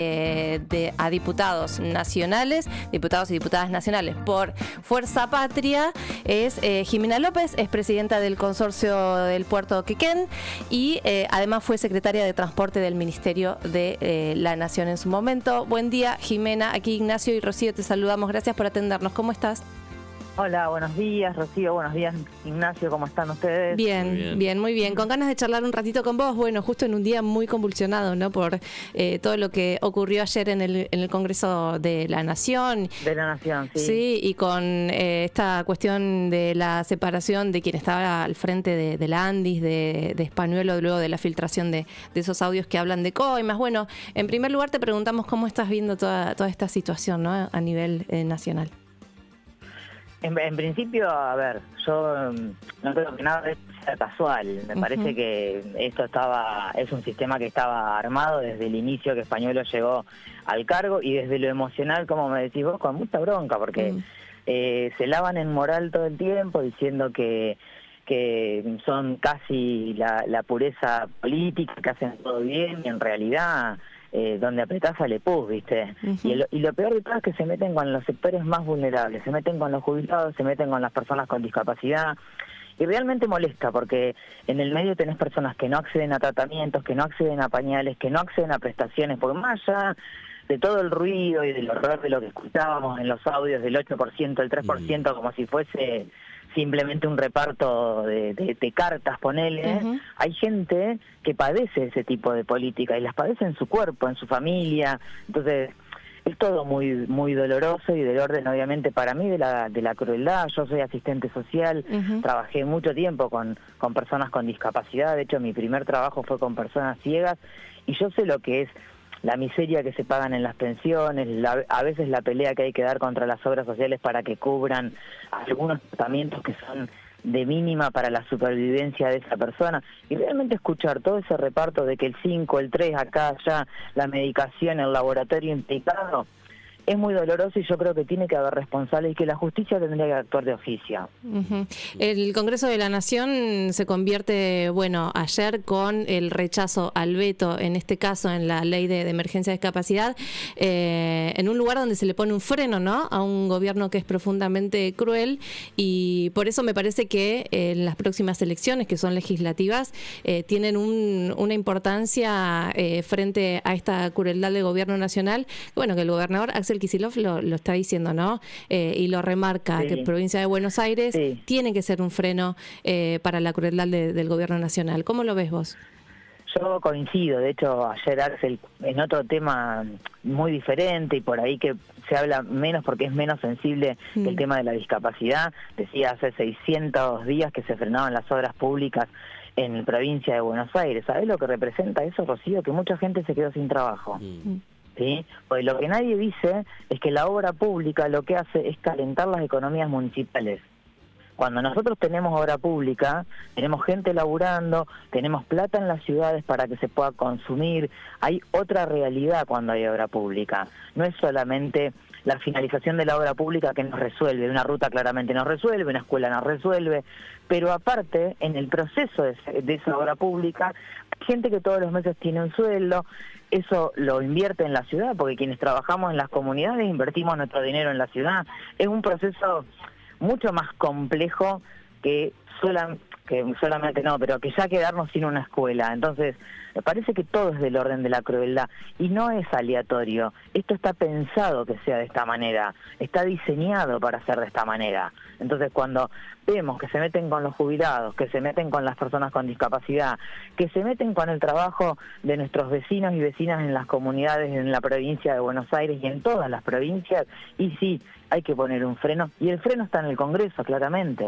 a diputados nacionales, diputados y diputadas nacionales por Fuerza Patria, es Jimena López, es presidenta del consorcio del puerto Quequén y además fue secretaria de Transporte del Ministerio de la Nación en su momento. Buen día, Jimena. Aquí Ignacio y Rocío te saludamos. Gracias por atendernos. ¿Cómo estás? Hola, buenos días, Rocío, buenos días, Ignacio, ¿cómo están ustedes? Bien, muy bien. Con ganas de charlar un ratito con vos, bueno, justo en un día muy convulsionado, ¿no? Por todo lo que ocurrió ayer en el Congreso de la Nación. De la Nación, sí. Sí, y con esta cuestión de la separación de quien estaba al frente de la Andis, de Españuelo, luego de la filtración de esos audios que hablan de coimas. Bueno, en primer lugar te preguntamos cómo estás viendo toda esta situación, ¿no? A nivel nacional. En principio, a ver, yo no creo que nada de esto sea casual. Me parece que esto es un sistema que estaba armado desde el inicio que Españuelo llegó al cargo y desde lo emocional, como me decís vos, con mucha bronca, porque se lavan en moral todo el tiempo diciendo que son casi la pureza política, que hacen todo bien y en realidad... donde apretás sale pus, ¿viste? Y lo peor de todo es que se meten con los sectores más vulnerables, se meten con los jubilados, se meten con las personas con discapacidad, y realmente molesta, porque en el medio tenés personas que no acceden a tratamientos, que no acceden a pañales, que no acceden a prestaciones, porque más allá de todo el ruido y del horror de lo que escuchábamos en los audios del 8%, el 3%, como si fuese... simplemente un reparto de cartas, ponele, hay gente que padece ese tipo de política y las padece en su cuerpo, en su familia, entonces es todo muy muy doloroso y del orden, obviamente, para mí de la crueldad. Yo soy asistente social, trabajé mucho tiempo con personas con discapacidad, de hecho mi primer trabajo fue con personas ciegas y yo sé lo que es la miseria que se pagan en las pensiones, a veces la pelea que hay que dar contra las obras sociales para que cubran algunos tratamientos que son de mínima para la supervivencia de esa persona, y realmente escuchar todo ese reparto de que el 5, el 3, acá, allá, la medicación, el laboratorio implicado, es muy doloroso y yo creo que tiene que haber responsables y que la justicia tendría que actuar de oficio. El Congreso de la Nación se convierte, bueno, ayer con el rechazo al veto, en este caso en la ley de emergencia de discapacidad, en un lugar donde se le pone un freno, ¿no?, a un gobierno que es profundamente cruel, y por eso me parece que en las próximas elecciones, que son legislativas, tienen una importancia frente a esta crueldad del gobierno nacional. Bueno, que el gobernador Axel Kicillof lo está diciendo, ¿no? Y lo remarca, que provincia de Buenos Aires tiene que ser un freno para la crueldad del gobierno nacional. ¿Cómo lo ves vos? Yo coincido, de hecho ayer Axel, en otro tema muy diferente y por ahí que se habla menos porque es menos sensible que el tema de la discapacidad, decía hace 600 días que se frenaban las obras públicas en la provincia de Buenos Aires. ¿Sabés lo que representa eso, Rocío? Que mucha gente se quedó sin trabajo. ¿Sí? Porque lo que nadie dice es que la obra pública lo que hace es calentar las economías municipales. Cuando nosotros tenemos obra pública, tenemos gente laburando, tenemos plata en las ciudades para que se pueda consumir, hay otra realidad cuando hay obra pública. No es solamente la finalización de la obra pública que nos resuelve, una ruta claramente nos resuelve, una escuela nos resuelve, pero aparte, en el proceso de esa obra pública, hay gente que todos los meses tiene un sueldo, eso lo invierte en la ciudad, porque quienes trabajamos en las comunidades invertimos nuestro dinero en la ciudad. Es un proceso mucho más complejo que solamente no, pero que ya quedarnos sin una escuela. Entonces, me parece que todo es del orden de la crueldad y no es aleatorio. Esto está pensado que sea de esta manera, está diseñado para ser de esta manera. Entonces, cuando vemos que se meten con los jubilados, que se meten con las personas con discapacidad, que se meten con el trabajo de nuestros vecinos y vecinas en las comunidades en la provincia de Buenos Aires y en todas las provincias, y sí, hay que poner un freno, y el freno está en el Congreso, claramente.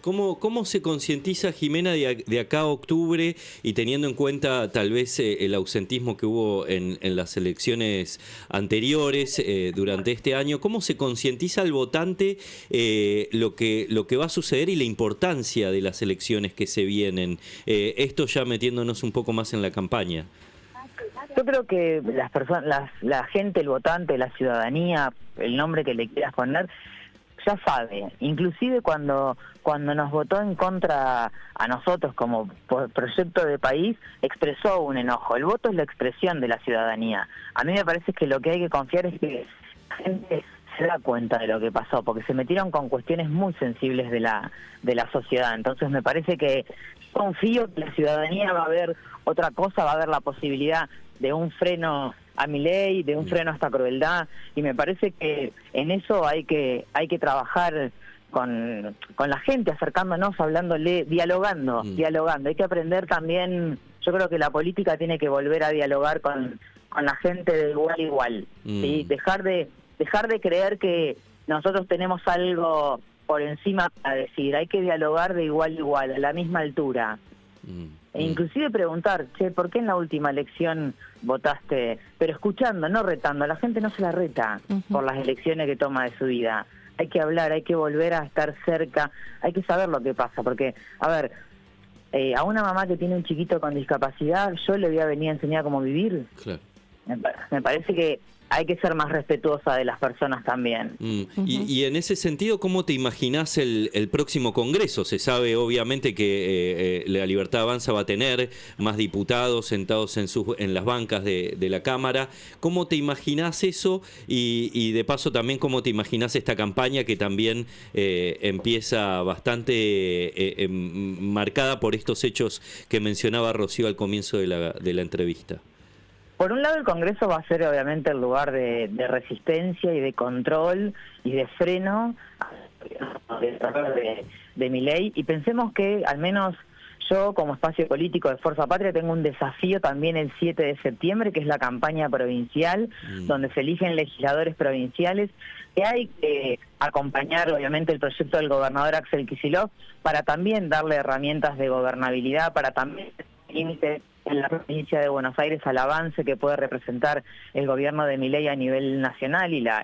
¿Cómo se concientiza, Jimena, de acá a octubre, y teniendo en cuenta tal vez el ausentismo que hubo en las elecciones anteriores durante este año, cómo se concientiza al votante lo que va a suceder y la importancia de las elecciones que se vienen? Esto ya metiéndonos un poco más en la campaña. Yo creo que las personas, la gente, el votante, la ciudadanía, el nombre que le quieras poner, ya sabe, inclusive cuando nos votó en contra a nosotros como proyecto de país, expresó un enojo. El voto es la expresión de la ciudadanía. A mí me parece que lo que hay que confiar es que la gente se da cuenta de lo que pasó, porque se metieron con cuestiones muy sensibles de la sociedad. Entonces me parece que confío que la ciudadanía va a ver otra cosa, va a ver la posibilidad de un freno a Milei, de un freno a esta crueldad, y me parece que en eso hay que trabajar con la gente, acercándonos, hablándole, dialogando. Hay que aprender también, yo creo que la política tiene que volver a dialogar con la gente de igual a igual, ¿sí? Dejar de creer que nosotros tenemos algo por encima para decir, hay que dialogar de igual a igual, a la misma altura. E inclusive preguntar, che, ¿por qué en la última elección votaste? Pero escuchando, no retando. La gente no se la reta por las elecciones que toma de su vida. Hay que hablar, hay que volver a estar cerca, hay que saber lo que pasa. Porque, a ver, a una mamá que tiene un chiquito con discapacidad, yo le voy a venir a enseñar cómo vivir. Claro. Me parece que hay que ser más respetuosa de las personas también. Y en ese sentido, ¿cómo te imaginás el próximo Congreso? Se sabe obviamente que La Libertad Avanza va a tener más diputados sentados en las bancas de la Cámara. ¿Cómo te imaginás eso? Y de paso también, ¿cómo te imaginás esta campaña que también empieza bastante marcada por estos hechos que mencionaba Rocío al comienzo de la entrevista? Por un lado, el Congreso va a ser obviamente el lugar de resistencia y de control y de freno de Milei, y pensemos que al menos yo como espacio político de Fuerza Patria tengo un desafío también el 7 de septiembre, que es la campaña provincial, donde se eligen legisladores provinciales, que hay que acompañar obviamente el proyecto del gobernador Axel Kicillof para también darle herramientas de gobernabilidad, para también límites en la provincia de Buenos Aires al avance que puede representar el gobierno de Milei a nivel nacional y la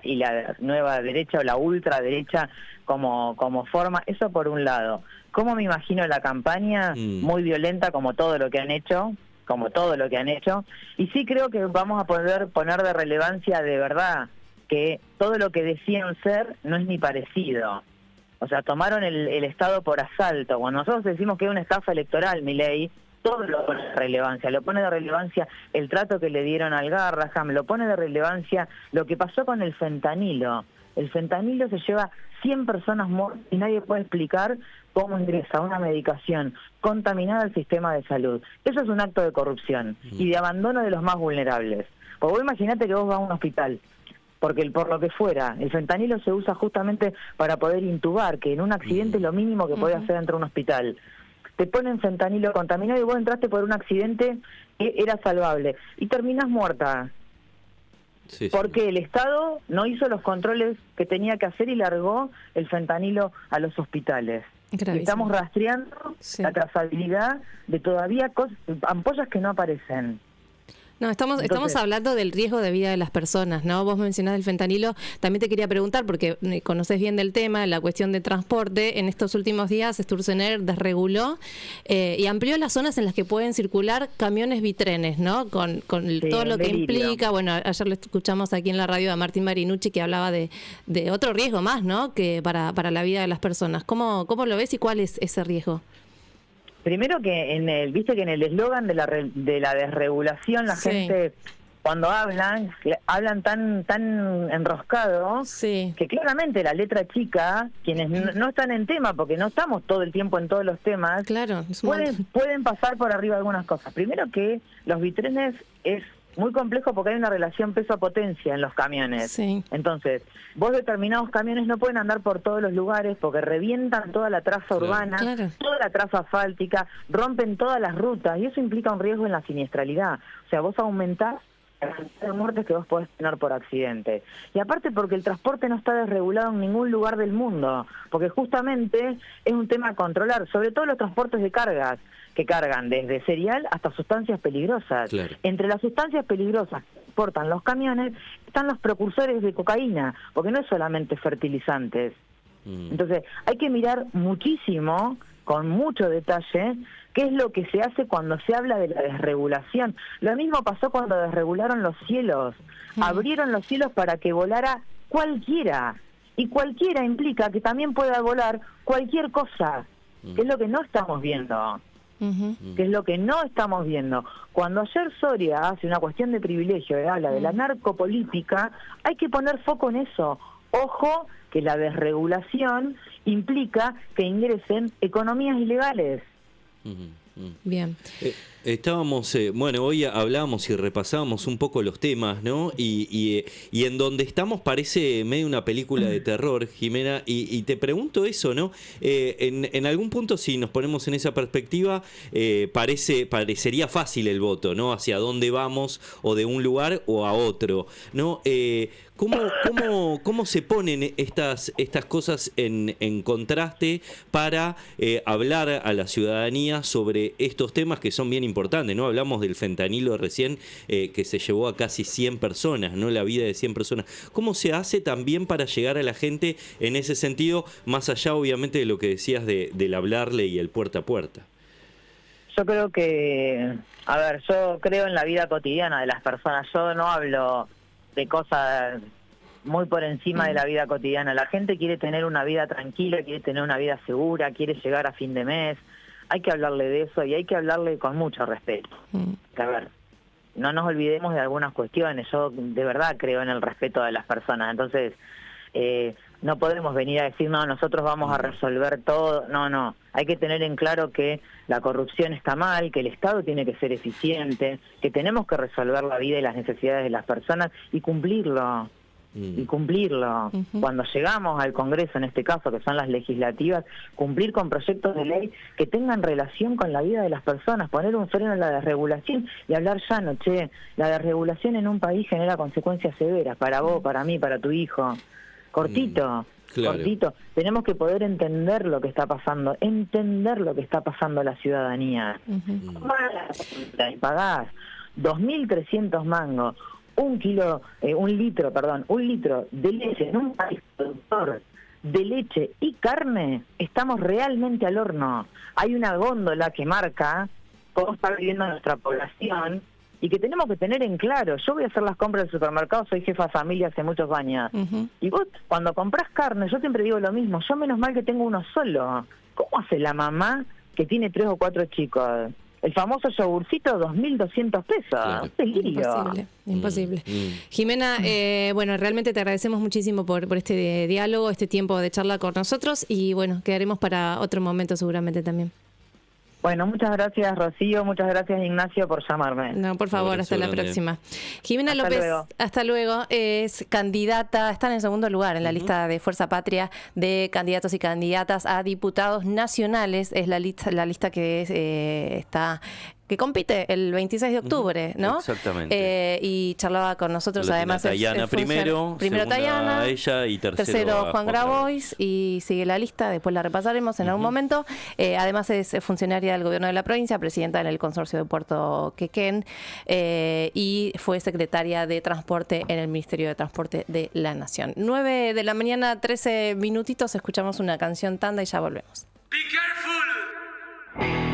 nueva derecha o la ultraderecha como forma. Eso por un lado. ¿Cómo me imagino la campaña? Muy violenta como todo lo que han hecho, y sí creo que vamos a poder poner de relevancia de verdad que todo lo que decían ser no es ni parecido. O sea, tomaron el Estado por asalto. Cuando nosotros decimos que es una estafa electoral, Milei, todo lo pone de relevancia el trato que le dieron al Garraham, lo pone de relevancia lo que pasó con el fentanilo. El fentanilo se lleva 100 personas muertas y nadie puede explicar cómo ingresa una medicación contaminada al sistema de salud. Eso es un acto de corrupción y de abandono de los más vulnerables. Porque vos imaginate que vos vas a un hospital, porque por lo que fuera, el fentanilo se usa justamente para poder intubar, que en un accidente es lo mínimo que podés hacer dentro de un hospital. Te ponen fentanilo contaminado y vos entraste por un accidente que era salvable y terminás muerta. Sí, porque el Estado no hizo los controles que tenía que hacer y largó el fentanilo a los hospitales. Estamos rastreando la trazabilidad de todavía ampollas que no aparecen. No, estamos hablando del riesgo de vida de las personas, ¿no? Vos mencionás el fentanilo, también te quería preguntar, porque conocés bien del tema, la cuestión de transporte. En estos últimos días Sturzenegger desreguló y amplió las zonas en las que pueden circular camiones bitrenes, ¿no? Con todo lo que implica. Bueno, ayer lo escuchamos aquí en la radio a Martín Marinucci, que hablaba de otro riesgo más, ¿no? Que para la vida de las personas. ¿Cómo lo ves y cuál es ese riesgo? Primero que viste que en el eslogan de la desregulación la gente cuando hablan tan enroscado que claramente la letra chica, quienes no están en tema, porque no estamos todo el tiempo en todos los temas, pueden pasar por arriba algunas cosas. Primero que los bitrenes es muy complejo porque hay una relación peso-potencia en los camiones. Entonces, vos determinados camiones no pueden andar por todos los lugares porque revientan toda la traza urbana, toda la traza asfáltica, rompen todas las rutas y eso implica un riesgo en la siniestralidad. O sea, vos aumentás la cantidad de muertes que vos podés tener por accidente. Y aparte porque el transporte no está desregulado en ningún lugar del mundo, porque justamente es un tema a controlar, sobre todo los transportes de cargas, que cargan desde cereal hasta sustancias peligrosas. Entre las sustancias peligrosas que portan los camiones están los precursores de cocaína, porque no es solamente fertilizantes. Entonces hay que mirar muchísimo, con mucho detalle, qué es lo que se hace cuando se habla de la desregulación. Lo mismo pasó cuando desregularon los cielos. Abrieron los cielos para que volara cualquiera. Y cualquiera implica que también pueda volar cualquier cosa, que es lo que no estamos viendo. Que es lo que no estamos viendo. Cuando ayer Soria hace una cuestión de privilegio y habla de la narcopolítica, hay que poner foco en eso. Ojo, que la desregulación implica que ingresen economías ilegales. Bien. Estábamos, bueno, hoy hablábamos y repasábamos un poco los temas, ¿no? Y en donde estamos parece medio una película de terror, Jimena, y te pregunto eso, ¿no? En algún punto, si nos ponemos en esa perspectiva, parecería fácil el voto, ¿no? Hacia dónde vamos, o de un lugar o a otro, ¿no? ¿Cómo se ponen estas cosas en contraste para hablar a la ciudadanía sobre estos temas que son bien importantes, ¿no? Hablamos del fentanilo recién, que se llevó a casi 100 personas, ¿no? La vida de 100 personas. ¿Cómo se hace también para llegar a la gente en ese sentido, más allá obviamente de lo que decías del hablarle y el puerta a puerta? Yo creo que, a ver, yo creo en la vida cotidiana de las personas. Yo no hablo de cosas muy por encima de la vida cotidiana. La gente quiere tener una vida tranquila, quiere tener una vida segura, quiere llegar a fin de mes. Hay que hablarle de eso y hay que hablarle con mucho respeto. A ver, no nos olvidemos de algunas cuestiones. Yo de verdad creo en el respeto de las personas. Entonces, no podemos venir a decir, no, nosotros vamos a resolver todo. No. Hay que tener en claro que la corrupción está mal, que el Estado tiene que ser eficiente, que tenemos que resolver la vida y las necesidades de las personas y cumplirlo. Cuando llegamos al Congreso, en este caso, que son las legislativas, cumplir con proyectos de ley que tengan relación con la vida de las personas, poner un freno a la desregulación y hablar llano. La desregulación en un país genera consecuencias severas para vos, para mí, para tu hijo. Cortito. Tenemos que poder entender lo que está pasando, a la ciudadanía. Y pagás 2.300 mangos, un litro de leche en un país productor de leche y carne. Estamos realmente al horno. Hay una góndola que marca cómo está viviendo nuestra población y que tenemos que tener en claro. Yo voy a hacer las compras del supermercado, soy jefa de familia hace muchos años. Y vos, cuando compras carne, yo siempre digo lo mismo, yo menos mal que tengo uno solo. ¿Cómo hace la mamá que tiene 3 o 4 chicos? El famoso yogurcito, 2.200 pesos. Claro. Imposible. Jimena, bueno, realmente te agradecemos muchísimo por este diálogo, este tiempo de charla con nosotros y bueno, quedaremos para otro momento seguramente también. Bueno, muchas gracias, Rocío, muchas gracias, Ignacio, por llamarme. No, por favor, hasta la próxima. Jimena Hasta López, luego. hasta luego, es candidata, está en el segundo lugar en la lista de Fuerza Patria de candidatos y candidatas a diputados nacionales. Es la lista que que compite el 26 de octubre, ¿no? Exactamente. Y charlaba con nosotros, además. Tayana primero Tayana, ella y tercero Juan Grabois, y sigue la lista, después la repasaremos en algún momento. Además es funcionaria del gobierno de la provincia, presidenta en el consorcio de Puerto Quequén, y fue secretaria de Transporte en el Ministerio de Transporte de la Nación. 9 de la mañana, 13 minutitos, escuchamos una canción tanda y ya volvemos. Be careful!